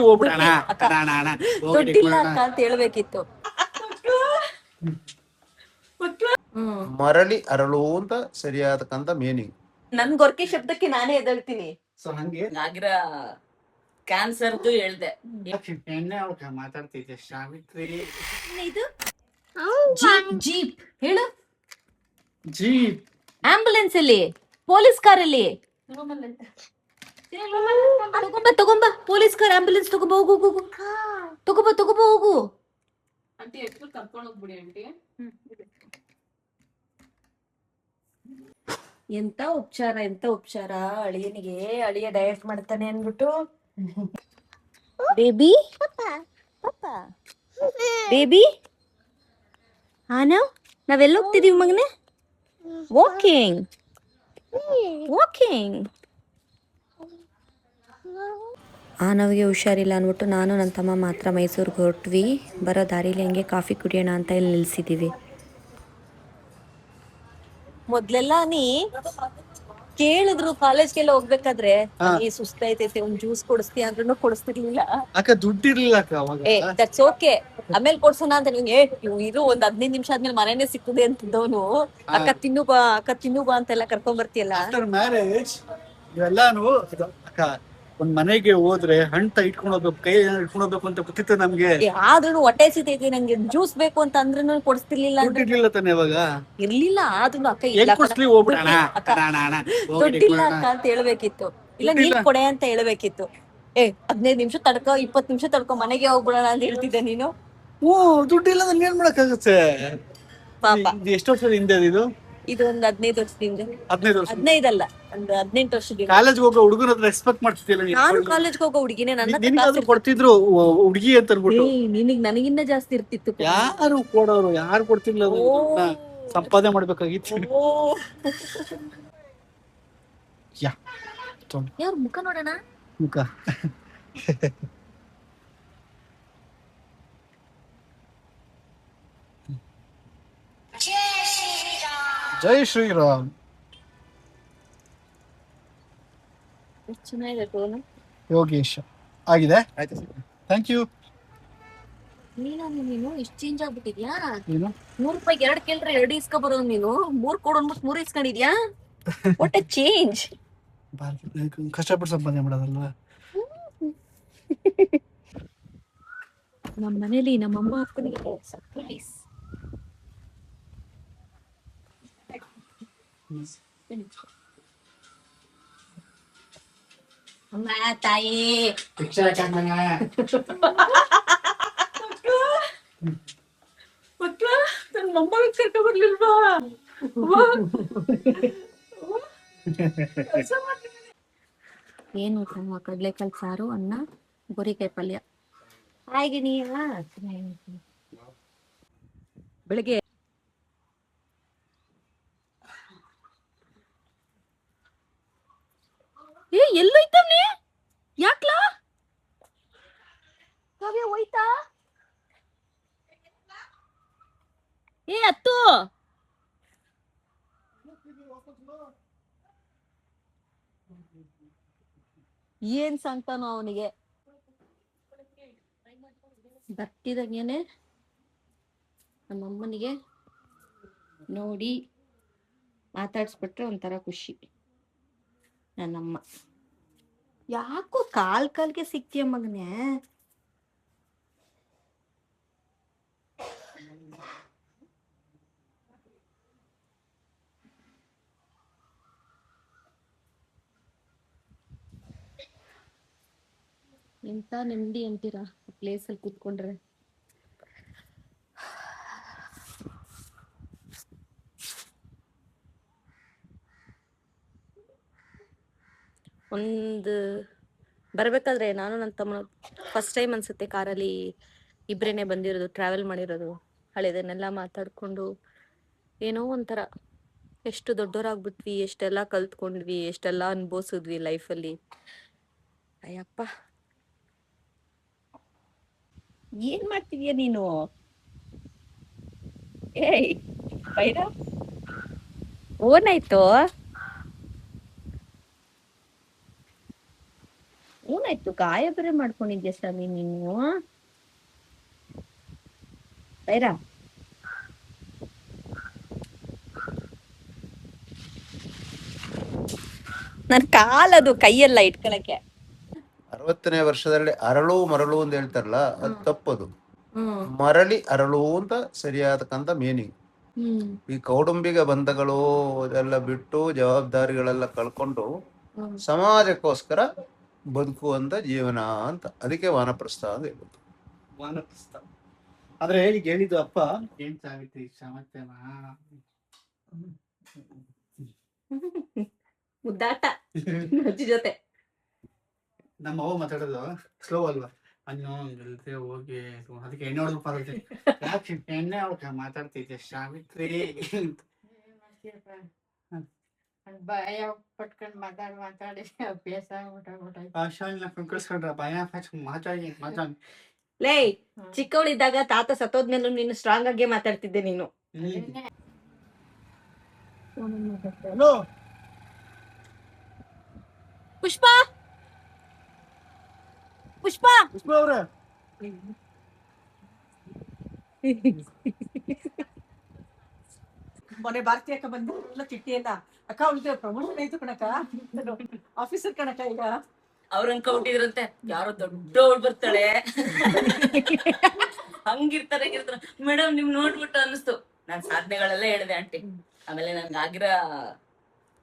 ಹೋಗ್ಬಿಡಣ ದುಡ್ಡಿಲ್ಲ ಅಕ್ಕ ಅಂತ ಹೇಳ್ಬೇಕಿತ್ತು. ಮರಳಿ ಅರಳು ಅಂತ ಸರಿಯಾದಕ್ಕಂತ ಮೀನಿಂಗ್. ನನ್ ಗೊರ್ಕೆ ಶಬ್ದಕ್ಕೆ ನಾನೇ ಎದ್ದೇಳ್ತೀನಿ. ಸೊ ಹಂಗೆ ನಾಗಿರ ಕ್ಯಾನ್ಸರ್ದು ಹೇಳ್ದೆ. ಎಣ್ಣೆ ಅವಕ ಮಾತಾಡ್ತಿದ್ದೆ ಸಾವಿತ್ರಿ. ಇದು ಜೀಪ್ ಜೀಪ್ ಹೇಳು. ಜೀಪ್ ಆಂಬುಲೆನ್ಸ್ ಅಲ್ಲಿ, ಪೊಲೀಸ್ ಕಾರ್ ಅಲ್ಲಿ ತಗೊಂಬ ಪೊಲೀಸ್ ಕಾರ್ ಆಂಬುಲೆನ್ಸ್ ತಗೊಂಬ ಹೋಗು ಹೋಗು ತಗೊಂಬ ಹೋಗು. ಆಂಟಿ ಎಷ್ಟು ಕರ್ಕೊಂಡು ಹೋಗ್ಬಿಡಿ ಆಂಟಿ. ಎಂತ ಉಪಚಾರ ಅಳಿಯನಿಗೆ. ಅಳಿಯ ಡಯಟ್ ಮಾಡ್ತಾನೆ ಅನ್ಬಿಟ್ಟು. ಬೇಬಿ ಬೇಬಿ ನಾವೆಲ್ಲ ಹೋಗ್ತಿದೀವಿ ಮಗನೆ. ವಾಕಿಂಗ್ ನಮಗೆ ಹುಷಾರಿಲ್ಲ ಅಂದ್ಬಿಟ್ಟು ನಾನು ನನ್ನ ತಮ್ಮ ಮಾತ್ರ ಮೈಸೂರಿಗೆ ಹೊರಟ್ವಿ. ಬರೋ ದಾರಿಲಿ ಹಂಗೆ ಕಾಫಿ ಕುಡಿಯೋಣ ಅಂತ ಇಲ್ಲಿ ನಿಲ್ಸಿದೀವಿ. ಮೊದ್ಲೆಲ್ಲ ನೀ ಕೇಳಿದ್ರು ಕಾಲೇಜ್ಗೆಲ್ಲ ಹೋಗ್ಬೇಕಾದ್ರೆ ಈ ಸುಸ್ತೈತೈತೆ ಒಂದ್ ಜ್ಯೂಸ್ ಕೊಡಿಸ್ತೀಯ ಅಂದ್ರೂ ಕೊಡಿಸ್ತಿರ್ಲಿಲ್ಲ. ಅಕ್ಕ ದುಡ್ಡಿರ್ಲಿಲ್ಲ ಅಕ್ಕ ಅವಾಗ. ದಟ್ಸ್ ಓಕೆ, ಆಮೇಲೆ ಕೊಡ್ಸೋಣ ಅಂತ ನಿಮ್ಗೆ ಇರು ಒಂದ್ 15 ನಿಮಿಷ ಆದ್ಮೇಲೆ ಮನೇನೆ ಸಿಕ್ತದೆ ಅಂತಿದ್ದವನು. ಅಕ್ಕ ತಿನ್ನು ಬಾ ಅಂತೆಲ್ಲ ಕರ್ಕೊಂಡ್ ಬರ್ತೀಯಲ್ಲ. ಆಫ್ಟರ್ ಮ್ಯಾರೇಜ್ ಇವೆಲ್ಲಾನು ಅಕ್ಕ ಒಂದ್ ಮನೆಗೆ ಹೋದ್ರೆ ಹಣ್ಣ ಇಟ್ಕೊಂಡು ಹೋಗ್ಬೇಕು, ಕೈ ಇಟ್ಕೊಂಡು ಹೋಗ್ಬೇಕು ಅಂತ ಗೊತ್ತಿತ್ತು ನಮ್ಗೆ. ಆದ್ರೂ ಹೊಟ್ಟೆ ಸಿತೈತಿ ನಂಗೆ ಜ್ಯೂಸ್ ಬೇಕು ಅಂತ ಅಂದ್ರೂ ಕೊಡಿಸ್ತಿರ್ಲಿಲ್ಲ. ದುಡ್ಡಿರ್ಲಿಲ್ಲ ತಾನೆ ಅವಾಗ. ಇರ್ಲಿಲ್ಲ ಆದ್ರೂ ಅಕ್ಕ ಹೋಗ್ಬಿಡಣ ದುಡ್ಡಿಲ್ಲ ಅಕ್ಕ ಅಂತ ಹೇಳ್ಬೇಕಿತ್ತು. ಇಲ್ಲ ನೀನ್ ಕೊಡೆ ಅಂತ ಹೇಳ್ಬೇಕಿತ್ತು. 15 ನಿಮಿಷ ತಡ್ಕೊ 20 ನಿಮಿಷ ತಡ್ಕೊ ಮನೆಗೆ ಹೋಗ್ಬಿಡೋಣ ಅಂತ ಹೇಳ್ತಿದ್ದೆ ನೀನು. ದುಡ್ಡಿಲ್ಲ ನನ್ಗೆ ಏನ್ ಮಾಡಕ್ಕಾಗತ್ತೆ ಪಾಪ. ಎಷ್ಟು ವರ್ಷದ ಹಿಂದೆ ಇದು? ಇದು ಒಂದ್ 15 ವರ್ಷದಿಂದ. 15 ವರ್ಷ 15 ಅಲ್ಲ, ಒಂದ್ 18 ವರ್ಷದಿಂದ. ಕಾಲೇಜ್ ಹೋಗೋ ಹುಡುಗನ ಹತ್ರ ರೆಸ್ಪೆಕ್ಟ್ ಮಾಡ್ತಿದ್ದಿಲ್ಲ ನೀನು. ನಾನು ಕಾಲೇಜ್ ಹೋಗೋ ಹುಡುಗಿನೇ. ನಿನಗಾದ್ರೂ ಕೊಡ್ತಿದ್ರು ಹುಡುಗಿ ಅಂತ ಅನ್ಬಿಟ್ಟು. ನನಗಿನ್ನ ಜಾಸ್ತಿ ಇರ್ತಿತ್ತು. ಯಾರು ಕೊಡೋರು, ಯಾರು ಕೊಡ್ತಿರ್ಲಿಲ್ಲ. ಸಂಪಾದನೆ ಮಾಡ್ಬೇಕಾಗಿತ್ತು. ಯಾರು ಮುಖ ನೋಡೋಣ. ಮುಖ ಜೈ ಶ್ರೀರಾಮ್. ಚೆನ್ನಾಗಿದೆ ಟೋನು. ಯೋಗೇಶ್ ಆಗಿದೆ. Thank you. ನೀನು ಇಷ್ಟು ಚೇಂಜ್ ಆಗ್ಬಿಟ್ಟಿದ್ಯಾ? ಏನು 100 ರೂಪಾಯಿಗೆ 2 ಕೇಳಿದ್ರೆ 2 ಇಸ್ಕೊ ಬರೋದು ನೀನು. 3 ಕೊಡು ಅಂದ್ಬಿಟ್ಟು 3 ಇಸ್ಕೊಂಡಿದ್ಯಾ? What A change. ಕಷ್ಟಪಟ್ಟು ಸಂಪಾದನೆ ಮಾಡೋದಲ್ವಾ. ನಮ್ಮ ಮನೇಲಿ ನಮ್ಮಮ್ಮ ಅಪ್ಪನಿಗೆ ಸರ್ಪ್ರೈಸ್. ಅಮ್ಮ ತಾಯಿ ಮಕ್ಳ ನನ್ ಮೊಮ್ಮಗ ಕರ್ಕ ಬರ್ಲಿಲ್ವಾ? ಏನು ಕಡ್ಲೆಕಾಳು ಸಾರು, ಅನ್ನ, ಗೋರಿಕಾಯಿ ಪಲ್ಯ. ಹಾಗೆ ಬೆಳಿಗ್ಗೆ ಎಲ್ಲೋಯ್ತವ್ನೆ? ಯಾಕ್ಲಾ ಕಾವ್ಯ ಹೋಯ್ತಾ? ಅತ್ತು ಏನ್ ಸಂತಾನೋ ಅವನಿಗೆ. ಬರ್ತಿದಂಗೇನೆ ನಮ್ಮಮ್ಮನಿಗೆ ನೋಡಿ ಮಾತಾಡ್ಸ್ಬಿಟ್ರೆ ಒಂಥರ ಖುಷಿ. ನನ್ನಮ್ಮ ಯಾಕೋ ಕಾಲ್ಗೆ ಸಿಕ್ತಿಯ ಮಗನೇ. ಎಂತ ನೆಮ್ಮದಿ ಅಂತೀರಾ ಪ್ಲೇಸ್ ಅಲ್ಲಿ ಕೂತ್ಕೊಂಡ್ರೆ. ಒಂದು ಬರ್ಬೇಕಾದ್ರೆ ನಾನು ನನ್ನ ತಮ್ಮ ಫಸ್ಟ್ ಟೈಮ್ ಅನ್ಸುತ್ತೆ ಕಾರಲ್ಲಿ ಇಬ್ರೇನೆ ಬಂದಿರೋದು, ಟ್ರಾವೆಲ್ ಮಾಡಿರೋದು. ಹಳೆದನ್ನೆಲ್ಲ ಮಾತಾಡ್ಕೊಂಡು ಏನೋ ಒಂಥರ ಎಷ್ಟು ದೊಡ್ಡವರಾಗ್ಬಿಟ್ವಿ, ಎಷ್ಟೆಲ್ಲ ಕಲ್ತ್ಕೊಂಡ್ವಿ, ಎಷ್ಟೆಲ್ಲ ಅನ್ಭವಿಸಿದ್ವಿ ಲೈಫಲ್ಲಿ. ಅಯ್ಯಪ್ಪ ಏನ್ ಮಾಡ್ತಿದ್ಯಾ ನೀನು? ಏಯ್ ಬೈರ ಓನಾಯ್ತು. ಏನಾಯ್ತು? ಗಾಯ ಬೇರೆ ಮಾಡ್ಕೊಂಡಿದ್ಯಾ ಸ್ವಾಮಿ ನೀನು. ಬೈರಾ ನನ್ ಕಾಲದು ಕೈಯೆಲ್ಲ ಇಟ್ಕೊಳಕ್ಕೆ. 60ನೇ ವರ್ಷದಲ್ಲಿ ಅರಳು ಮರಳು ಅಂತ ಹೇಳ್ತಾರಲ್ಲ, ಅದು ತಪ್ಪದು. ಹ್ಮ್ ಮರಳಿ ಅರಳು ಅಂತ ಸರಿಯಾದಕ್ಕಂತ ಮೀನಿಂಗ್. ಹ್ಮ್ ಈ ಕೌಟುಂಬಿಕ ಬಂಧಗಳು ಅದೆಲ್ಲ ಬಿಟ್ಟು ಜವಾಬ್ದಾರಿಗಳೆಲ್ಲ ಕಳ್ಕೊಂಡು ಹ್ಮ್ ಸಮಾಜಕ್ಕೋಸ್ಕರ ಬದುಕುವಂತ ಜೀವನ ಅಂತ, ಅದಕ್ಕೆ ವಾನಪ್ರಸ್ಥ ಅಂತ ಹೇಳುದು. ವಾನಪ್ರಸ್ಥ ಆದ್ರೆ ಈಗ ಹೇಳಿದ್ದು ಅಪ್ಪ ಏನ್ ಸಾವಿತ್ರಿ ಸಾಮರ್ಥ್ಯನ ಮುದ್ದಾಟ ಅಜ್ಜಿ ಜೊತೆ. ನಮ್ಮ ಅವ್ವ ಮಾತಾಡೋದು ಸ್ಲೋ ಅಲ್ವಾ, ಅನ್ನು ಗೆಲ್ತೆ ಹೋಗಿ ಅದಕ್ಕೆ ಎಣ್ಣೆ ಹೊಡೆದು ಪಾರುತ್ತೆ. ಯಾಕೆ ಎಣ್ಣೆ ಹೊಡ್ಕ ಮಾತಾಡ್ತಿದ್ದೆ ಸಾವಿತ್ರಿ ಅಂತ. ಭಯ ಪಟ್ಕೊಂಡ್ ಮಾತಾಡಿ ಅಭ್ಯಾಸ ಆಗ್ಬಿಟ್ಟಾಗ್ಬಿಟ್ಟೈತೆ. ಭಾಷೆನ ಕುಂಕರ್ಸ್ಕೊಂಡ್ರ ಭಯ ಮಾತಾಡಿ ಮಾತಾಡಿ. ಲೇ, ಚಿಕ್ಕವಳಿದ್ದಾಗ ತಾತ ಸತ್ತೋದ್ಮೇಲೂ ನೀನು ಸ್ಟ್ರಾಂಗ್ ಆಗೇ ಮಾತಾಡ್ತಿದ್ದೆ ನೀನು. ಹಲೋ ಪುಷ್ಪ ಪುಷ್ಪ ಪುಷ್ಪ ಅವ್ರ ಮೊನ್ನೆ ಭಾರತಿ ಅಕ್ಕ ಬಂದು ಎಲ್ಲ ಚಿಟ್ಟಿ ಎಲ್ಲ ಅಕ್ಕ ಅವಳಿಗೆ ಪ್ರಮೋಷನ್ ಆಯ್ತು ಕಣಕ, ಆಫೀಸರ್ ಕಣಕ ಈಗ. ಅವ್ರ ಅನ್ಕೊಂಡಿದ್ರಂತೆ ಯಾರೋ ದೊಡ್ಡವಳು ಬರ್ತಾಳೆ ಹಂಗಿರ್ತಾರೆ ಮೇಡಮ್ ನಿಮ್ ನೋಡ್ಬಿಟ್ಟು ಅನಿಸ್ತು. ನಾನ್ ಸಾಧನೆಗಳೆಲ್ಲ ಹೇಳ್ದೆ ಆಂಟಿ. ಆಮೇಲೆ ನನ್ಗೆ ಆಗಿರೋ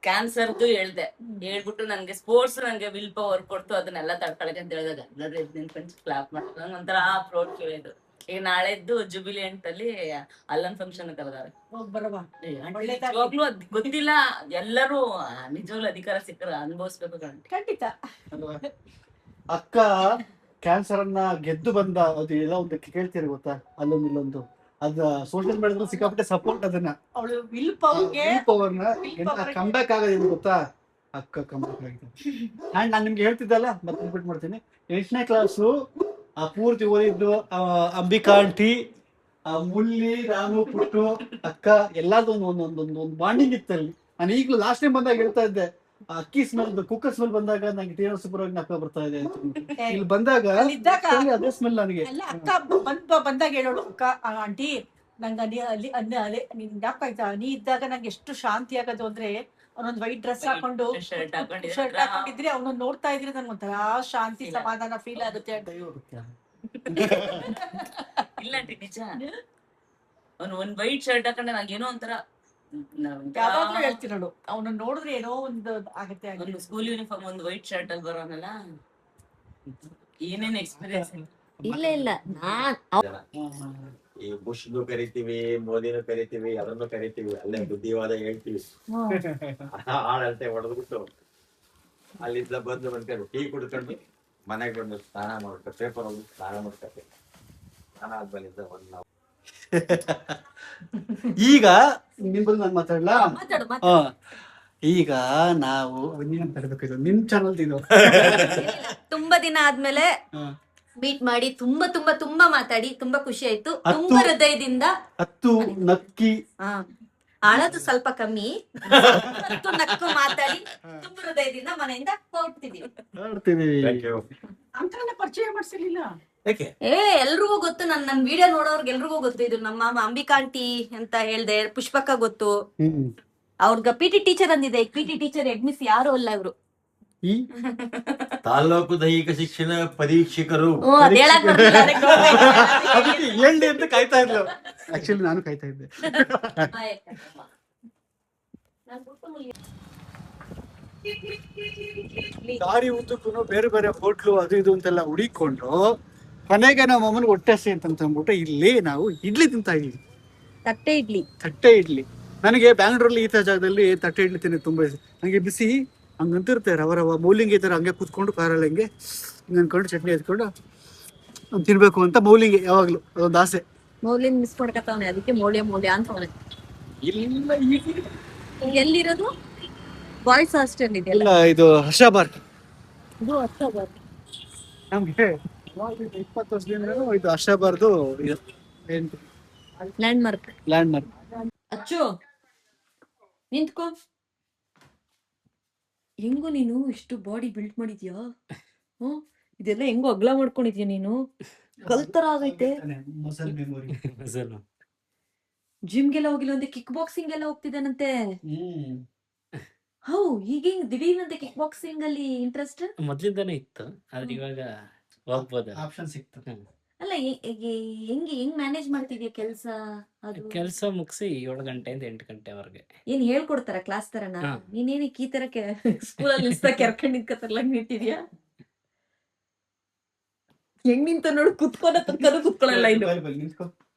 ಕ್ಯಾನ್ಸರ್ದು ಹೇಳ್ದೆ. ಹೇಳ್ಬಿಟ್ಟು ನನ್ಗೆ ಸ್ಪೋರ್ಟ್ಸ್ ನಂಗೆ ವಿಲ್ ಪವರ್ ಕೊಡ್ತು, ಅದನ್ನೆಲ್ಲ ತಡ್ಕೊಳಕ್ಕೆ ಅಂತ ಹೇಳಿದಾಗ ಎಲ್ಲರೂ ನಿಂತ್ಕೊಂಡು ಕ್ಲಾಪ್ ಮಾಡ್ತಾರೆ. ಒಂಥರ ಪ್ರೌಡ್ ಫೀಲ್ ಆಯ್ತು. ಈಗ ನಾಳೆದ್ದು ಜುಬಿಲಿಯಂಟ್ ಅಲ್ಲಿ ಅಲ್ಲನ್ ಫಂಕ್ಷನ್ ಕರೆದಾರೆ. ಹೋಗ್ ಬರವ. ನಿಜವಾಗ್ಲೂ ಅದ್ ಗೊತ್ತಿಲ್ಲ, ಎಲ್ಲರೂ ನಿಜವಾಗ್ಲೂ ಅಧಿಕಾರ ಸಿಕ್ಕರ ಅನುಭವಿಸ್ಬೇಕು ಕಣಂಟಿ. ಖಂಡಿತ. ಅಲ್ವಾ? ಅಕ್ಕ ಕ್ಯಾನ್ಸರ್ ಅನ್ನ ಗೆದ್ದು ಬಂದ ಅದು ಎಲ್ಲ ಒಂದು ಕೇಳ್ತೀರಿ ಗೊತ್ತಾ, ಅಲ್ಲೊಂದು ಇಲ್ಲೊಂದು ಅದ ಸೋಷಿಯಲ್ ಮೀಡಿಯಾದಲ್ಲಿ ಸಿಕ್ಕಾಪಟ್ಟೆ ಸಪೋರ್ಟ್ ಅದನ್ನ ಅವಳು ವಿಲ್ ಪವರ್ಗೆ ಕಮ್ ಬ್ಯಾಕ್ ಆಗೋದು ಗೊತ್ತಾ, ಅಕ್ಕ ಕಮ್ ಬ್ಯಾಕ್ ಆಗಿದೆ. ಅಂಡ್ ನಾನು ನಿಮ್ಗೆ ಹೇಳ್ತಿದ್ದಲ್ಲ ಮತ್ತೆ ರಿಪೀಟ್ ಮಾಡ್ತೀನಿ, 8ನೇ ಕ್ಲಾಸು ಪೂರ್ತಿ ಓದಿದ್ದು ಅಂಬಿಕಾ ಆಂಟಿ, ಮುಲ್ಲಿ, ರಾಮು, ಪುಟ್ಟು, ಅಕ್ಕ ಎಲ್ಲಾರ್ದು ಒಂದು ಬಾಂಡಿಂಗ್ ಇತ್ತಲ್ಲಿ. ನಾನು ಈಗಲೂ ಲಾಸ್ಟ್ ಟೈಮ್ ಬಂದಾಗ ಹೇಳ್ತಾ ಇದ್ದೆ, ಅಕ್ಕಿ ಸ್ಮೆಲ್ ಕುಕ್ಕರ್ ಸ್ಮೆಲ್ ಬಂದಾಗ ನಂಗೆ ಟಿ ಸೂಪರ್ ಆಗಿ ಅಕ್ಕ ಬರ್ತಾ ಇದೆ ಅಂತ. ಇಲ್ಲಿ ಬಂದಾಗ ಅದೇ ಸ್ಮೆಲ್ ನನಗೆ. ಎಲ್ಲ ಅಕ್ಕ ಬಂದಾಗ ಹೇಳೋಳು, ಅಕ್ಕ ಆಂಟಿ ನಂಗೆ ಅಲ್ಲಿ ನಿನ್ ಜ್ಞಾಪಕ ಆಯ್ತಾ, ನೀ ಇದ್ದಾಗ ನಂಗೆ ಎಷ್ಟು ಶಾಂತಿ ಆಗೋದು ಅಂದ್ರೆ, ಅವನೊಂದು ವೈಟ್ ಡ್ರೆಸ್ ಹಾಕೊಂಡು ಶರ್ಟ್ ಹಾಕೊಂಡಿದ್ರೆ ಅವನು ನೋಡ್ತಾ ಇದ್ರೆ ನನ್ಗೆ ಒಂಥರ ಶಾಂತಿ ಸಮಾಧಾನ ಫೀಲ್ ಆಗುತ್ತೆ. ಇಲ್ಲ ಆಂಟಿ ನಿಜ, ಅವ್ನು ಒಂದ್ ವೈಟ್ ಶರ್ಟ್ ಹಾಕೊಂಡೆ ನಂಗೇನೋ ಒಂಥರ ಯಾವಾಗ್ಲೂ ಹೇಳ್ತಿರೋಳು, ಅವನು ನೋಡಿದ್ರೆ ಏನೋ ಒಂದು ಆಗುತ್ತೆ. ಒಂದು ಸ್ಕೂಲ್ ಯೂನಿಫಾರ್ಮ್ ಒಂದು ವೈಟ್ ಶರ್ಟ್ ಅಲ್ಲಿ ಬರೋನಲ್ಲ, ಏನೇನ್ ಎಕ್ಸ್ಪೀರಿಯನ್ಸ್. ಇಲ್ಲ ಇಲ್ಲ ಈ ಬುಷ್ನು ಕರಿತೀವಿ, ಮೋದಿನೂ ಕರಿತೀವಿ, ಅದನ್ನು ಕರಿತೀವಿ, ಅಲ್ಲೇ ಬುದ್ಧಿವಾದ ಹೇಳ್ತೀವಿ. ಆಡಳ್ತೆ ಹೊಡೆದ್ಬಿಟ್ಟು ಅಲ್ಲಿಂದ ಬಂದು ಬಂದ್ಕೊಂಡು ಟೀ ಕುಡ್ಕೊಂಡು ಮನೆಗೆ ಬಂದು ಸ್ನಾನ ಮಾಡ್ಕೊಂಡು ಪೇಪರ್ ಹೋಗಿ ಸ್ನಾನ ಮಾಡ್ಕೊತೀವಿ. ಸ್ನಾನ ಆದ್ಮೇಲಿಂದ 1 hour ಈಗ ನಿಮ್ ಬಂದು ನಾನು ಮಾತಾಡ್ಲಾ? ಮಾತಾಡು ಈಗ ನಾವು ತರಬೇಕು ನಿಮ್ ಚಾನಲ್ ಇದು. ತುಂಬಾ ದಿನ ಆದ್ಮೇಲೆ ಮೀಟ್ ಮಾಡಿ ತುಂಬಾ ತುಂಬಾ ತುಂಬಾ ಮಾತಾಡಿ ತುಂಬಾ ಖುಷಿ ಆಯ್ತು. ತುಂಬಾ ಹೃದಯದಿಂದ ಹತ್ತು ನಕ್ಕಿ ಅಳದು ಸ್ವಲ್ಪ ಕಮ್ಮಿ, ನಕ್ಕು ಮಾತಾಡಿ ತುಂಬಾ ಹೃದಯದಿಂದ ಮನೆಯಿಂದ ಹೊರಡ್ತಿದೀವಿ. ಅಂತರನ್ನ ಪರಿಚಯ ಮಾಡ್ಸಿರ್ಲಿಲ್ಲ. ಎಲ್ರಿಗೂ ಗೊತ್ತು, ನನ್ ವಿಡಿಯೋ ನೋಡೋರ್ಗೆ ಎಲ್ರಿಗೂ ಗೊತ್ತು. ಇದು ನಮ್ಮ ಅಂಬಿಕಾ ಆಂಟಿ ಅಂತ ಹೇಳ್ದೆ, ಪುಷ್ಪಕ್ಕ ಗೊತ್ತು. ಅವ್ರಗ ಪಿಟಿ ಟೀಚರ್ ಅಂದಿದೆ. ಪಿಟಿ ಟೀಚರ್ ಹೆಡ್ ಯಾರು ಅಲ್ಲ ಇವ್ರು, ತಾಲೂಕು ದೈಹಿಕ ಶಿಕ್ಷಣ ಪರೀಕ್ಷಕರು. ಹೇಳಿ ಅಂತ ಕಾಯ್ತಾ ಇದ್ಲು. ಆಕ್ಚುಲಿ ನಾನು ಕಾಯ್ತಾ ಇದ್ದೆ. ದಾರಿ ಉದ್ದಕ್ಕೂ ಬೇರೆ ಬೇರೆ ಹೋಟ್ಲು ಅದು ಇದು ಅಂತೆಲ್ಲ ಹುಡಿಕೊಂಡು ಕೊನೆಗೆ ನಮ್ಮ ಅಮ್ಮನ ಹೊಟ್ಟೆ ಹಸಿ ಅಂತ ಅಂದ್ಬಿಟ್ಟು ಇಲ್ಲಿ ನಾವು ಇಡ್ಲಿ ತಿಂತಾ ಇದೀವಿ. ತಟ್ಟೆ ಇಡ್ಲಿ. ನನಗೆ ಬ್ಯಾಂಗ್ಳೂರಲ್ಲಿ ಈ ತರ ಜಾಗದಲ್ಲಿ ತಟ್ಟೆ ಇಡ್ಲಿ ತಿನ್ನೋದು ತುಂಬಾ ಇಷ್ಟ. ನಂಗೆ ಬಿಸಿ ಹಂಗಂತಿರುತ್ತೆ, ರವ ಮೌಲಿಂಗಿ ತರ ಹಂಗೆ ಕೂತ್ಕೊಂಡು ಕಾರಲ್ಲಿ ಹಂಗೆ ಹಿಂಗೆ ಅನ್ಕೊಂಡು ಚಟ್ನಿ ಎತ್ಕೊಂಡು ತಿನ್ಬೇಕು ಅಂತ ಮೌಲಿಂಗಿ ಯಾವಾಗ್ಲೂ ಅದೊಂದು ಆಸೆ. ಮೌಲ್ಯ ಮಿಸ್ ಮಾಡ್ಕತ್ತವನೆ, ಅದಕ್ಕೆ ಮೌಲ್ಯ ಅಂತ ಇಲ್ಲ ಎಲ್ಲಿರೋದು? ಬಾಯ್ಸ್ ಹಾಸ್ಟೆಲ್ ಇದೆ. ಇಲ್ಲ, ಇದು ಹರ್ಷಾಬಾರ್. ನಮ್ಗೆ 20 ವರ್ಷದಿಂದ ಇದು ಹರ್ಷಾಬಾರ್ದು ಲ್ಯಾಂಡ್ ಮಾರ್ಕ್. ಅಚ್ಚು ನಿಂತ್ಕೋ. ಹೆಂಗು ನೀನು ಇಷ್ಟು ಬಾಡಿ ಬಿಲ್ಡ್ ಮಾಡಿದ್ಯಾ? ಹ್ಮ್ ಇದೆಲ್ಲ ಹೆಂಗೋ ಅಗ್ಲ ಮಾಡ್ಕೊಂಡಿದ್ಯಾ ನೀನು? ಕಲ್ತರ ಆಗೈತೆ. Muscle memory. ಜಿಮ್ಗೆಲ್ಲ ಹೋಗಿಲ್ಲ ಅಂದ್ರೆ ಕಿಕ್ ಬಾಕ್ಸಿಂಗ್ ಎಲ್ಲ ಹೋಗ್ತಿದ್ದಾನಂತೆ. ಹೌ ಈಗ ದಿಢೀರ್ನಂತೆ ಕಿಕ್ ಬಾಕ್ಸಿಂಗ್ ಅಲ್ಲಿ ಇಂಟ್ರೆಸ್ಟ್? ಮೊದ್ಲಿಂದಾನೇ ಇತ್ತು ಆದ್ರೆ ಇವಾಗ ಹೋಗ್ಬೋದಲ್ಲ. ಆಪ್ಷನ್ ಸಿಕ್ತು. ಅಲ್ಲ ಹೆಂಗ್ ಮ್ಯಾನೇಜ್ ಮಾಡ್ತಿದ್ಯಾ ಕೆಲ್ಸ? ಅದು ಕೆಲಸ ಮುಗಿಸಿ 7 ಗಂಟೆಯಿಂದ 8 ಗಂಟೆವರೆಗೆ. ಏನ್ ಹೇಳ್ಕೊಡ್ತಾರ ಕ್ಲಾಸ್ ತರನ? ಹಾ. ನೀನೇನಕ್ಕೆ ಈ ತರ ಸ್ಕೂಲಲ್ಲಿ ನಿಲ್ಸ್ತಾ ಕೆರ್ಕೊಂಡ್ ನಿಂತ್ಕತ್ತಲ್ಲ ನಿಂತಿದ್ಯಾ? ಹೆಂಗ್ ನಿಂತ ನೋಡು, ಕುತ್ಕೊನ ತನಕ ಕುತ್ಕೊಳಲ್ಲ ಇನ್ನು. ನಿಂತ್ಕೊ.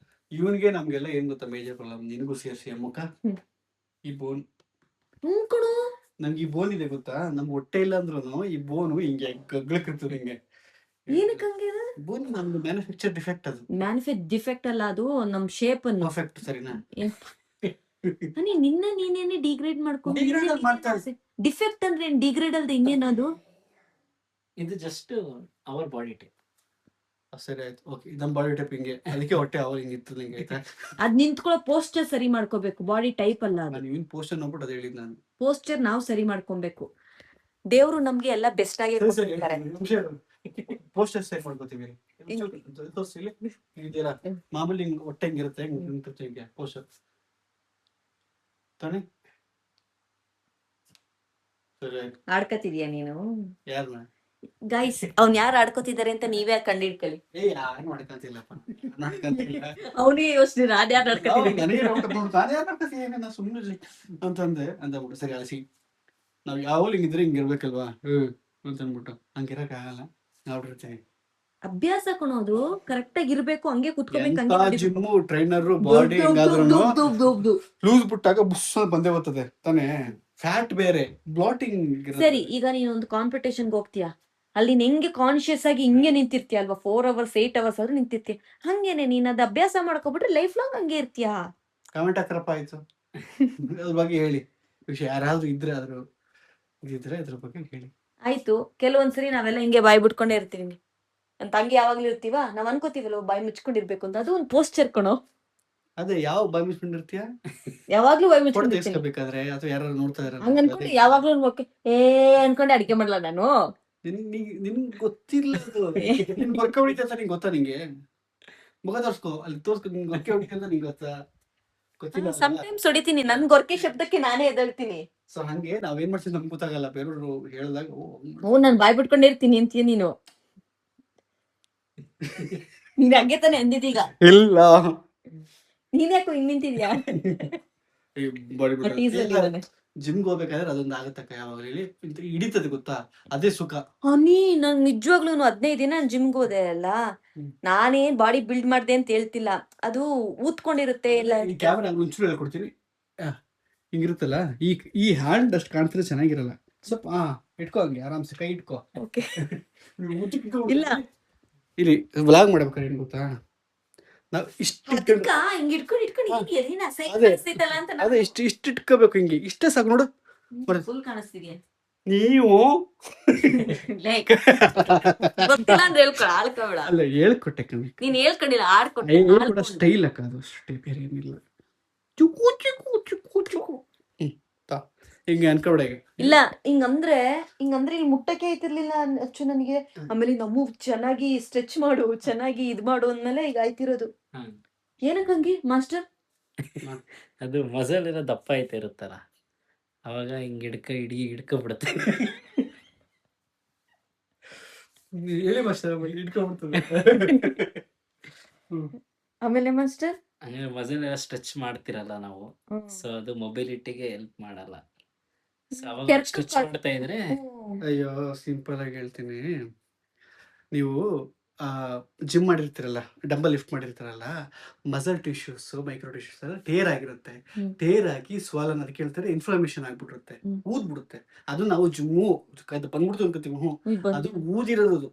ಇವನ್ಗೆ ನಮ್ಗೆಲ್ಲ ಏನ್ ಗೊತ್ತಾ ಮೇಜರ್ ಪ್ರಾಬ್ಲಮ್, ನಿನಗೂ ಸೇರ್ಸಿ ಅಮ್ಮಕ್ಕ. ಈ ಬೋನ್ ಕಣೋ. ನಮ್ಗೆ ಈ ಬೋನ್ ಇದೆ ಗೊತ್ತಾ, ನಮ್ಗೆ ಹೊಟ್ಟೆ ಇಲ್ಲ ಅಂದ್ರೂ ಈ ಬೋನು ಹಿಂಗೆ ಗಗ್ಲಕ್ಕಿರ್ತದೆ ಹಿಂಗೆ. ಏನಕ್ಕೆ ಹಂಗೆ? ಬೋನ್ ನಮ್ದು ಮ್ಯಾನುಫ್ಯಾಕ್ಚರ್ ಡಿಫೆಕ್ಟ್, ಅದು ಡಿಫೆಕ್ಟ್ ಅಲ್ಲ, ಅದು ನಮ್ ಶೇಪ್ ಅನ್ನು. ಪರ್ಫೆಕ್ಟ್, ಸರಿನಾ? ನೀನೇನೆ ಡಿಗ್ರೇಡ್ Degrade ಅದ್ ಮಾಡ್ತಾರೆ. ಡಿಫೆಕ್ಟ್ ಅಂದ್ರೆ ಡಿಗ್ರೇಡ್ ಅಲ್ದೆ ಇನ್ನೇನದು? ಇದು ಜಸ್ಟ್ ಅವರ್ ಬಾಡಿ ಟೈಪ್. ಸರಿ ಆಯ್ತು, ಓಕೆ. ನಮ್ ಬಾಡಿ ಟೈಪ್ ಹಿಂಗೆ, ಅದಕ್ಕೆ ಹೊಟ್ಟೆ ಅವ್ರು ಹಿಂಗಿತ್ತು ಹಿಂಗೆ ಆಯ್ತಾ. ಅದ್ ನಿಂತ್ಕೊಳ್ಳೋ ಪೋಸ್ಟರ್ ಸರಿ ಮಾಡ್ಕೋಬೇಕು, ಬಾಡಿ ಟೈಪ್ ಅಲ್ಲ ಅದು. ನಾನು ಇವನ್ ಪೋಸ್ಟರ್ ನೋಡ್ಬಿಟ್ಟು ಅದು ಹೇಳಿದ್ ನಾನು. ಪೋಸ್ಟರ್ ನಾವು ಸರಿ ಮಾಡ್ಕೊಬೇಕು. ದೇವ್ರು ನಮ್ಗೆ ಎಲ್ಲ ಬೆಸ್ಟ್ ಆಗಿ ಕೊಟ್ಟಿರ್ತಾರೆ. ಪೋಸ್ಟರ್ ಸರಿ ಮಾಡ್ಕೋತೀವಿ. ತೋರಿಸಿ ಇದೆಯಲ್ಲ, ಮಾಮೂಲಿ ಹಿಂಗ್ ಹೊಟ್ಟೆ ಹಿಂಗಿರುತ್ತೆ, ಹಿಂಗ್ ನಿಂತಿರುತ್ತೆ ಹಿಂಗೆ ಪೋಸ್ಟರ್ ತಾನೆ. ಸರಿ ಆಯ್ತು. ಆಡ್ಕತಿದ್ಯಾ ನೀನು? ಯಾರನ್ನ? ಗೈಸ್, ಅವ್ನ್ ಯಾರು ಆಡ್ಕೋತಿದ್ದಾರೆ ಅಂತ ನೀವೇ ಕಂಡಿಡ್ಕೊಳ್ಳಿ. ಯಾರು ಮಾಡ್ಕಂತಿಲ್ಲಪ್ಪ, ಮಾಡ್ಕಂತಿಲ್ಲ. ಅವನಿಗೆ ಯೋಚನೆ, ನಾನ್ ಯಾರು ಆಡ್ಕತಿದ್ದೀನಿ? ನನಗೆ ನಾನು ಯಾರು ಮಾಡ್ಕಂತೀನಿ, ನಾನು ಸುಮ್ಮನೆ ಅಂತಂದೆ ಅಂದ್ಬಿಟ್ಟು. ಸರಿ ಅಳಿಸಿ, ನಾವ್ ಯಾವಾಗಲೂ ಹಿಂಗಿದ್ರೆ ಹಿಂಗಿರ್ಬೇಕಲ್ವಾ ಅಂತ ಅಂದ್ಬಿಟ್ಟು. ಹಂಗಿರಕ್ಕಾಗಲ್ಲ, ನೋಡಿರ್ತೀನಿ. ಅಭ್ಯಾಸ ಕೊಣೋದು ಕರೆಕ್ಟ್ ಆಗಿ ಇರ್ಬೇಕು, ಹಂಗೆ ಕುತ್ಕೋಬೇಕು. ಜಿಮ್ಮು ಟ್ರೈನರು ಬಾಡಿ ಹೆಂಗಾದ್ರೂ ಲೂಸ್ ಬಿಟ್ಟಾಗ ಬುಸ್ ಬಂದೇ ಬರ್ತದೆ ತಾನೇ. ಫ್ಯಾಟ್ ಬೇರೆ, ಬ್ಲಾಟಿಂಗ್. ಸರಿ, ಈಗ ನೀನ್ ಒಂದು ಕಾಂಪಿಟೇಷನ್ಗೆ ಹೋಗ್ತೀಯಾ, ಅಲ್ಲಿ ಹೆಂಗೆ ಕಾನ್ಶಿಯಸ್ ಆಗಿ ಹಿಂಗೆ ನಿಂತಿರ್ತೀಯ ಅಲ್ವಾ, 4 hours 8 hours ಆದ್ರೂ ನಿಂತಿರ್ತೀಯ. ಹಂಗೇನೆ ನೀನ್ ಅದ್ ಅಭ್ಯಾಸ ಮಾಡ್ಕೊಬಿಟ್ರೆ ಲೈಫ್ ಲಾಂಗ್ ಹಂಗೆ ಇರ್ತೀಯ. ಕಮೆಂಟ್ ಹಾಕ್ರಪ್ಪ ಆಯ್ತು. ಅದ್ರ ಬಗ್ಗೆ ಹೇಳಿ, ವಿಷಯ ಯಾರಾದ್ರೂ ಇದ್ರೆ ಅದ್ರ ಬಗ್ಗೆ ಹೇಳಿ. ಆಯ್ತು, ಕೆಲವೊಂದ್ಸರಿ ನಾವೆಲ್ಲ ಹಿಂಗೆ ಬಾಯ್ ಬಿಟ್ಕೊಂಡೇ ಇರ್ತೀವಿ. ನನ್ ತಂಗಿ ಯಾವಾಗ್ಲೂ ಇರ್ತೀವ, ನಾವ್ ಅನ್ಕೋತೀವಲ್ಲ ಬಾಯ್ ಮುಚ್ಕೊಂಡಿರ್ಬೇಕು ಅಂತ. ಅದು ಒಂದು ಪೋಸ್ಚರ್ ಕಣೋ. ಅದೇ ಯಾವ ಬಾಯ್ ಮುಚ್ಕೊಂಡಿರ್ತೀಯ? ಯಾವಾಗ್ಲೂ ಬಾಯ್ ಫೋಟೋ ಮುಚ್ಕೊಂಡಿರ್ತೀನಿ. ತೆಗಿಸ್ಕೋಬೇಕಾದ್ರೆ ಅಥವಾ ಯಾರು ನೋಡ್ತಾ ಹಂಗ ಅನ್ಕೊಂಡು ಯಾವಾಗ್ಲೂ ಅನ್ಕೊಂಡೆ ಅಡಿಕೆ ಮಾಡ್ಲಾ ನಾನು. ನಿನ್ಗೆ ಗೊತ್ತಿಲ್ಲ ಅದು. ನಿನ್ ಗೊಕ್ಕೆ ಹೊಡಿತ ಅಂತ ನಿಂಗೆ ಗೊತ್ತಾ? ನಿಂಗೆ ಮುಖ ತೋರ್ಸ್ಕೊ, ಅಲ್ಲಿ ತೋರ್ಸ್ಕೊ. ನಿನ್ ಗೊಕ್ಕೆ ಹೊಡಿತ ಅಂತ ನಿಂಗೆ ಗೊತ್ತಾ? ಗೊತ್ತಿಲ್ಲ. ಸಮ್ಟೈಮ್ಸ್ ಹೊಡಿತೀನಿ, ನನ್ ಗೊರ್ಕೆ ಶಬ್ದಕ್ಕೆ ನಾನೇ ಎದ್ದೇಳ್ತೀನಿ. ಸೊ ಹಂಗೆ ನಾವೇನ್ ಮಾಡ್ತೀವಿ ನಮ್ಗೆ ಗೊತ್ತಾಗಲ್ಲ, ಬೇರೆಯವ್ರು ಹೇಳಿದಾಗ ನಾನ್ ಬಾಯ್ ಬಿಟ್ಕೊಂಡಿರ್ತೀನಿ ಅಂತೀಯ ನೀನು. ನೀನ್ ಹಂಗೆ ತಾನೆ ಅಂದಿದ್ದೀಗ. ಇಲ್ಲ. ನೀನ್ ಯಾಕೋ ಹಿಂಗ್ ನಿಂತಿದ್ಯಾ? ಜಿಮ್ಗೆ ಹೋಗ್ಬೇಕಾದ್ರೆ ಅದೊಂದು ಆಗತ್ತಕ್ಕ, ಯಾವಾಗಲೂ ಹೇಳಿ ಹಿಡಿತದೆ ಗೊತ್ತಾ, ಅದೇ ಸುಖ. ನನ್ ನಿಜವಾಗ್ಲೂ 15 ದಿನ ಜಿಮ್ಗೆ ಹೋದೆ ಅಲ್ಲ, ನಾನೇನ್ ಬಾಡಿ ಬಿಲ್ಡ್ ಮಾಡ್ದೆ ಅಂತ ಹೇಳ್ತಿಲ್ಲ, ಅದು ಊದ್ಕೊಂಡಿರುತ್ತೆ ಎಲ್ಲ. ಈ ಕ್ಯಾಮ್ರಾ ಒಂಚೂರು ಹೇಳ್ಕೊಡ್ತೀನಿ, ಹಿಂಗಿರುತ್ತಲ್ಲ, ಈ ಹ್ಯಾಂಡ್ ಅಷ್ಟು ಕಾಣ್ತಿದ್ರೆ ಚೆನ್ನಾಗಿರಲ್ಲ. ಸ್ವಲ್ಪ ಇಟ್ಕೋ, ಹಂಗೆ ಆರಾಮ್ಸೆ ಕೈ ಇಟ್ಕೋ. ಇಲ್ಲ, ಇಲ್ಲಿ ವ್ಲಾಗ್ ಮಾಡ್ಬೇಕಾದ್ರೆ ಏನ್ ಗೊತ್ತಾ, ನಾವ್ ಇಷ್ಟು ಅದೇ ಇಷ್ಟು ಇಟ್ಕೋಬೇಕು, ಹಿಂಗೆ ಇಷ್ಟೇ ಸಾಕು ನೋಡು. ಫುಲ್ ಕಾಣಿಸ್ತಿದ್ಯಾ ನೀವು? ಗೊತ್ತಿಲ್ಲ ಅಂದ್ರೆ ಹೇಳ್ಕೊ, ಆಳ್ಕೋಬೇಡ. ಅಲ್ಲ, ಹೇಳ್ಕೊಟ್ಟೆ ಕಮ್ಮಿ. ನೀನ್ ಹೇಳ್ಕೊಂಡಿಲ್ಲ, ಆಡ್ಕೊಟ್ಟೆ. ಸ್ಟೈಲ್ ಅಕ್ಕ, ಅದು ಅಷ್ಟೇ, ಬೇರೆ ಏನಿಲ್ಲ. ಚುಕ್ಕು ಚುಕ್ಕು ಚುಕ್ಕು ಚುಕ್ಕು ಹಿಂಗೆ ಅನ್ಕೊಬೇಡ. ಇಲ್ಲ, ಹಿಂಗಂದ್ರೆ ಇಲ್ಲಿ ಮುಟ್ಟಕ್ಕೆ ಐತಿರ್ಲಿಲ್ಲ ಅಚ್ಚು ನನಗೆ. ಆಮೇಲೆ ನಮ್ಮ ಚೆನ್ನಾಗಿ ಸ್ಟ್ರೆಚ್ ಮಾಡು, ಚೆನ್ನಾಗಿ ಇದ್ ಮಾಡು ಅಂದ್ಮೇಲೆ ಈಗ ಆಯ್ತಿರೋದು. ಏನಕ್ಕಂಗಿ ಮಾಸ್ಟರ್? ಅದು ಮಸಲ್ ಏನೋ ದಪ್ಪ ಐತೆ ಇರುತ್ತಲ್ಲ, ಅವಾಗ ಹಿಂಗ್ ಹಿಡ್ಕೊಬಿಡುತ್ತೆ. ಹೇಳಿ ಮಾಸ್ಟರ್, ಇಟ್ಕೊಂಡ್ಬಿಡ್ತದೆ. ಆಮೇಲೆ ಮಾಸ್ಟರ್ ಹಂಗೆ ಮಸಲ್ ಎಲ್ಲ ಸ್ಟ್ರೆಚ್ ಮಾಡ್ತಿರಲ್ಲ ನಾವು, ಸೊ ಅದು ಮೊಬಿಲಿಟಿಗೆ ಹೆಲ್ಪ್ ಮಾಡಲ್ಲ. ಸೊ ಅವಾಗ ಸ್ಟ್ರೆಚ್ ಮಾಡ್ತಾ ಇದ್ರೆ ಅಯ್ಯೋ, ಸಿಂಪಲ್ ಆಗಿ ಹೇಳ್ತೀನಿ. ನೀವು ಜಿಮ್ ಮಾಡಿರ್ತೀರಲ್ಲ, ಡಂಬಲ್ ಲಿಫ್ಟ್ ಮಾಡಿರ್ತಾರಲ್ಲ, ಮಸಲ್ ಟಿಶ್ಯೂಸ್, ಮೈಕ್ರೋ ಟಿಶ್ಯೂಸ್ ಎಲ್ಲ ಟೇರ್ ಆಗಿರುತ್ತೆ. ಟೇರ್ ಆಗಿ ಸ್ವಾಲನ್ ಅದಕ್ಕೆ ಹೇಳ್ತಾರೆ ಇನ್ಫ್ಲಮೇಷನ್ ಆಗ್ಬಿಟ್ಟಿರುತ್ತೆ, ಊದ್ಬಿಡುತ್ತೆ. ಅದು ನಾವು ಜಿಮ್ಮು ಬಂದ್ಬಿಡ್ತು ಅನ್ಕೋತೀವಿ, ಅದು ಊದಿರೋದು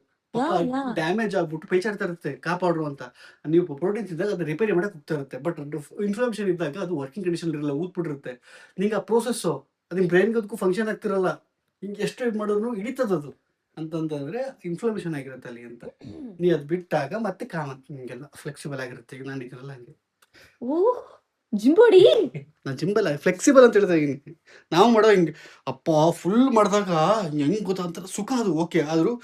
ಡ್ಯಾಮೇಜ್ ಆಗ್ಬಿಟ್ಟು ಪೇಚಾಡ್ತಾ ಇರುತ್ತೆ, ಕಾಪಾಡ್ರು ಅಂತ. ನೀವು ಪ್ರೋಟೀನ್ ತಿಂದಾಗ ಅದನ್ನ ರಿಪೇರಿ ಮಾಡಕ್ ಹೋಗ್ತಾ ಇರುತ್ತೆ. ಬಟ್ ಇನ್ಫ್ಲಮೇಷನ್ ಇದ್ದಾಗ ಅದು ವರ್ಕಿಂಗ್ ಕಂಡೀಷನ್ ಇರಲ್ಲ, ಊದ್ಬಿಟ್ಟಿರುತ್ತೆ. ನಿಂಗೆ ಆ ಪ್ರೋಸೆಸ್ಸು ಅದು ಬ್ರೈನ್ಗೆ ಅದಕ್ಕೂ ಫಂಕ್ಷನ್ ಆಗ್ತಿರಲ್ಲ, ಹಿಂಗೆ ಎಷ್ಟು ಇದು ಮಾಡೋದು ಹಿಡಿತದದು ಅಂತಂದ್ರೆ ಇನ್ಫ್ಲಮೇಷನ್ ಆಗಿರುತ್ತೆ ಅಲ್ಲಿ ಅಂತ. ನೀ ಅದ್ ಬಿಟ್ಟಾಗ ಮತ್ತೆ ನಿಂಗೆಲ್ಲ ಫ್ಲೆಕ್ಸಿಬಲ್ ಆಗಿರುತ್ತೆ. ಈಗ ನಾನು ಇದೆಲ್ಲ ಹಂಗೆ ಜಿಂಬೋಡಿ ನಾ ಜಿಂಬಲ್ ಫ್ಲೆಕ್ಸಿಬಲ್ ಅಂತ ಹೇಳ್ತಾ ಇದೀನಿ. ನಾವು ಮಾಡೋ ಹಿಂಗೆ ಅಪ್ಪ ಫುಲ್ ಮಾಡಿದಾಗ ಹೆಂಗ್ ಗೊತ್ತಾಗ್ತಾರೆ ಸುಖ ಅದು, ಓಕೆ. ಆದ್ರೂ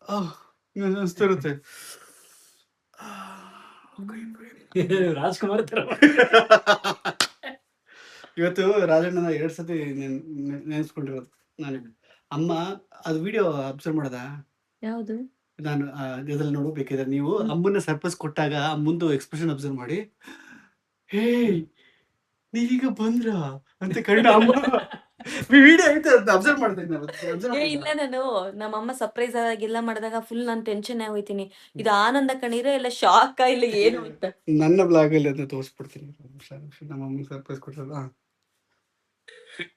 ಅನಿಸ್ತಾ ಇರುತ್ತೆ. ರಾಜ್ಕುಮಾರ್ ತರ ಇವತ್ತು ರಾಜಣ್ಣನ 2 ಸತಿ ನೆನೆಸ್ಕೊಂಡಿರೋದು ನಾನು. ಅಮ್ಮ ಅದು ವಿಡಿಯೋ ಅಬ್ಸರ್ವ್ ಮಾಡದ ಯಾವುದು? ನಾನು ಇದ್ರಲ್ಲಿ ನೋಡು ಬೇಕಿದ್ರೆ ನೀವು ಅಮ್ಮನ ಸರ್ಪ್ರೈಸ್ ಕೊಟ್ಟಾಗ ಅಮ್ಮಂದು ಎಕ್ಸ್ಪ್ರೆಷನ್ ಅಬ್ಸರ್ವ್ ಮಾಡಿ. ಹೇ ನೀವೀಗ ಬಂದ್ರ ಅಂತ ಕಂಡು ಅಮ್ಮ ವಿಡಿಯೋ ಐತೆ ಅಂತ ಅಬ್ಸರ್ವ್ ಮಾಡ್ತೀನಿ ನಾನು. ಇಲ್ಲ, ನಾನು ನಮ್ಮಮ್ಮ ಸರ್ಪ್ರೈಸ್ ಆಗಿಲ್ಲ ಮಾಡಿದಾಗ ಫುಲ್ ನಾನು ಟೆನ್ಷನ್ ಹೋಯ್ತೀನಿ. ಇದು ಆನಂದ ಕಣ್ಣೀರ ಇಲ್ಲ ಶಾಕ್ ಇಲ್ಲ ಏನು ಅಂತ. ನನ್ನ ಬ್ಲಾಗ್ ಅಲ್ಲಿ ಅದನ್ನ ತೋರಿಸ್ಬಿಡ್ತೀನಿ. ನಮ್ಮ ಅಮ್ಮ ಸರ್ಪ್ರೈಸ್ ಕೊಟ್ಟಲ್ಲ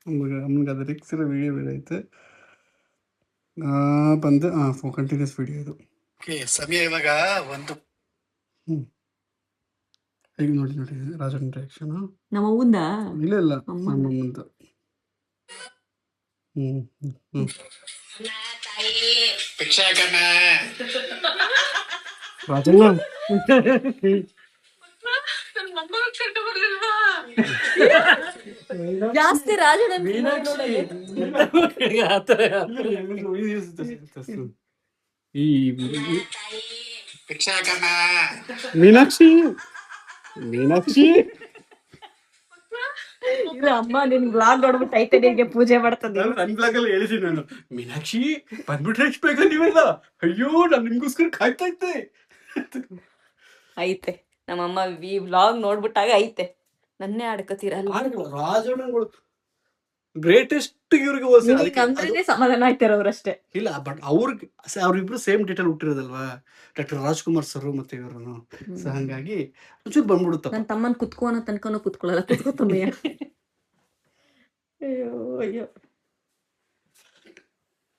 ಅಮ್ಮನಿಗೆ ಅದು ರಿಕ್ಸಿರೋ ವಿಡಿಯೋ ಬೇರೆ ಐತೆ. ಬಂದು ಕಂಟಿನ್ಯೂಸ್ ವಿಡಿಯೋ ಇದು. ಓಕೆ, ಸಮಯ ಇವಾಗ ಒಂದು. ಈಗ ನೋಡಿ ರಾಜನ್ ರಿಯಾಕ್ಷನ್. ನಮ್ಮ ಅವ್ವಂದ ಇಲ್ಲ ಇಲ್ಲ ಅಮ್ಮ. ನಮ್ಮಮ್ಮಂದು. ರಾಜಣ್ಣ ಜಾಸ್ತಿ ರಾಜನ ಈ ಮೀನಾಕ್ಷಿ ಅಮ್ಮ ನಿನ್ ಬ್ಲಾಗ್ ನೋಡ್ಬಿಟ್ಟು ಟೈಟನಿಗೆ ಪೂಜೆ ಮಾಡ್ತದೆ. ನನ್ ಬ್ಲಾಗ್ ಅಲ್ಲಿ ಹೇಳಿದ್ದೀನಿ ನಾನು, ಮೀನಾಕ್ಷಿ ಬಂದ್ಬಿಟ್ರೆ ಎಷ್ಟು ಬೇಗ ನೀವೆಲ್ಲ, ಅಯ್ಯೋ ನಾನು ನಿಮ್ಗೋಸ್ಕರ ಕಾಯ್ತಾ ಇದ್ದೆ. ಐತೆ ನಮ್ಮಮ್ಮ ಈ ವ್ಲಾಗ್ ನೋಡ್ಬಿಟ್ಟಾಗ ಐತೆ. ನನ್ನೇ ಆಡ್ಕೋತೀರಲ್ಲ. ರಾಜಣ್ಣಗಳು ಗ್ರೇಟೆಸ್ಟ್ ಇವ್ರಿಗೆ ಹೋಲಿಸಿ ನಮ್ದ್ರೇನೆ ಸಮಾಧಾನ ಆಯ್ತಾರ ಅವ್ರಷ್ಟೇ. ಇಲ್ಲ, ಬಟ್ ಅವ್ರಿಬ್ರು ಸೇಮ್ ಡೇಟ್ ಅಲ್ಲಿ ಹುಟ್ಟಿರೋದಲ್ವಾ, ಡಾಕ್ಟರ್ ರಾಜ್ಕುಮಾರ್ ಸರ್ ಮತ್ತೆ ಇವರು. ಸೊ ಹಂಗಾಗಿ ಒಂಚೂರು ಬಂದ್ಬಿಡುತ್ತಪ್ಪ. ನನ್ನ ತಮ್ಮನ್ ಕುತ್ಕೋ ಅನ್ನೋ ತನಕನೂ ಕುತ್ಕೊಳ್ಳಲ್ಲ. ಕುತ್ಕೋತಮ್ಮಯ್ಯ. ಅಯ್ಯೋ ಅಯ್ಯೋ.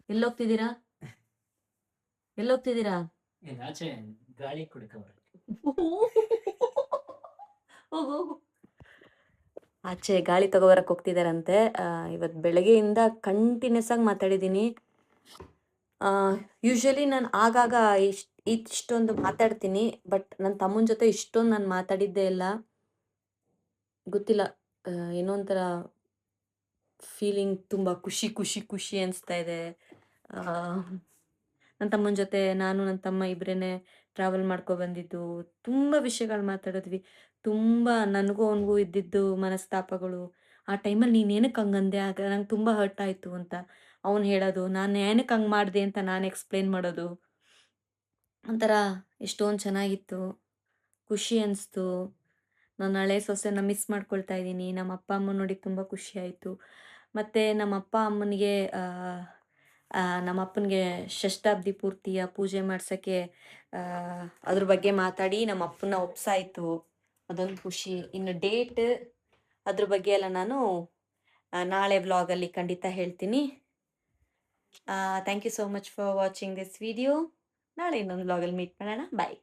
ಎಲ್ಲೋಗ್ತಿದ್ದೀರಾ? ಎಲ್ಲೋಗ್ತಿದ್ದೀರಾ? ಆಚೆ ಗಾಳಿ ಕುಡ್ಕವ್ರೆ. ಆಚೆ ಗಾಳಿ ತಗೋಬರಕ್ ಹೋಗ್ತಿದಾರಂತೆ. ಇವತ್ತು ಬೆಳಗ್ಗೆಯಿಂದ ಕಂಟಿನ್ಯೂಸ್ ಆಗಿ ಮಾತಾಡಿದ್ದೀನಿ. ಯೂಶಲಿ ನಾನು ಆಗಾಗ ಇಷ್ಟೊಂದು ಮಾತಾಡ್ತೀನಿ, ಬಟ್ ನನ್ನ ತಮ್ಮನ ಜೊತೆ ಇಷ್ಟೊಂದು ನಾನು ಮಾತಾಡಿದ್ದೇ ಇಲ್ಲ. ಗೊತ್ತಿಲ್ಲ, ಏನೋ ಒಂಥರ ಫೀಲಿಂಗ್, ತುಂಬ ಖುಷಿ ಖುಷಿ ಖುಷಿ ಅನಿಸ್ತಾ ಇದೆ. ನನ್ನ ತಮ್ಮನ ಜೊತೆ ನಾನು ನನ್ನ ತಮ್ಮ ಇಬ್ಬರೇ ಟ್ರಾವೆಲ್ ಬಂದಿದ್ದು, ತುಂಬ ವಿಷಯಗಳು ಮಾತಾಡಿದ್ವಿ. ತುಂಬ ನನಗೂ ಅವನಿಗೂ ಇದ್ದಿದ್ದು ಮನಸ್ತಾಪಗಳು. ಆ ಟೈಮಲ್ಲಿ ನೀನು ಏನಕ್ಕೆ ಹಂಗಂದೆ, ಆಗ ನಂಗೆ ತುಂಬ ಹರ್ಟ್ ಆಯಿತು ಅಂತ ಅವನು ಹೇಳೋದು, ನಾನು ಏನಕ್ಕೆ ಹಂಗೆ ಮಾಡಿದೆ ಅಂತ ನಾನು ಎಕ್ಸ್ಪ್ಲೇನ್ ಮಾಡೋದು. ಒಂಥರ ಎಷ್ಟೊಂದು ಚೆನ್ನಾಗಿತ್ತು, ಖುಷಿ ಅನಿಸ್ತು. ನಾನು ಹಳೆ ಸೊಸೆನ ಮಿಸ್ ಮಾಡ್ಕೊಳ್ತಾ ಇದ್ದೀನಿ. ನಮ್ಮ ಅಪ್ಪ ಅಮ್ಮ ನೋಡಿ ತುಂಬ ಖುಷಿ ಆಯಿತು. ಮತ್ತು ನಮ್ಮ ಅಪ್ಪ ಅಮ್ಮನಿಗೆ ನಮ್ಮ ಅಪ್ಪನಿಗೆ ಷಷ್ಠಾಬ್ದಿ ಪೂರ್ತಿಯ ಪೂಜೆ ಮಾಡ್ಸೋಕ್ಕೆ ಅದ್ರ ಬಗ್ಗೆ ಮಾತಾಡಿ ನಮ್ಮ ಅಪ್ಪನ ಒಪ್ಸಾಯಿತು. ಅದೊಂದು ಖುಷಿ. ಇನ್ನು ಡೇಟ್ ಅದ್ರ ಬಗ್ಗೆ ಎಲ್ಲ ನಾನು ನಾಳೆ ವ್ಲಾಗಲ್ಲಿ ಖಂಡಿತ ಹೇಳ್ತೀನಿ. Thank you so much for watching this video. ನಾಳೆ ಇನ್ನೊಂದು ವ್ಲಾಗಲ್ಲಿ ಮೀಟ್ ಮಾಡೋಣ. ಬಾಯ್.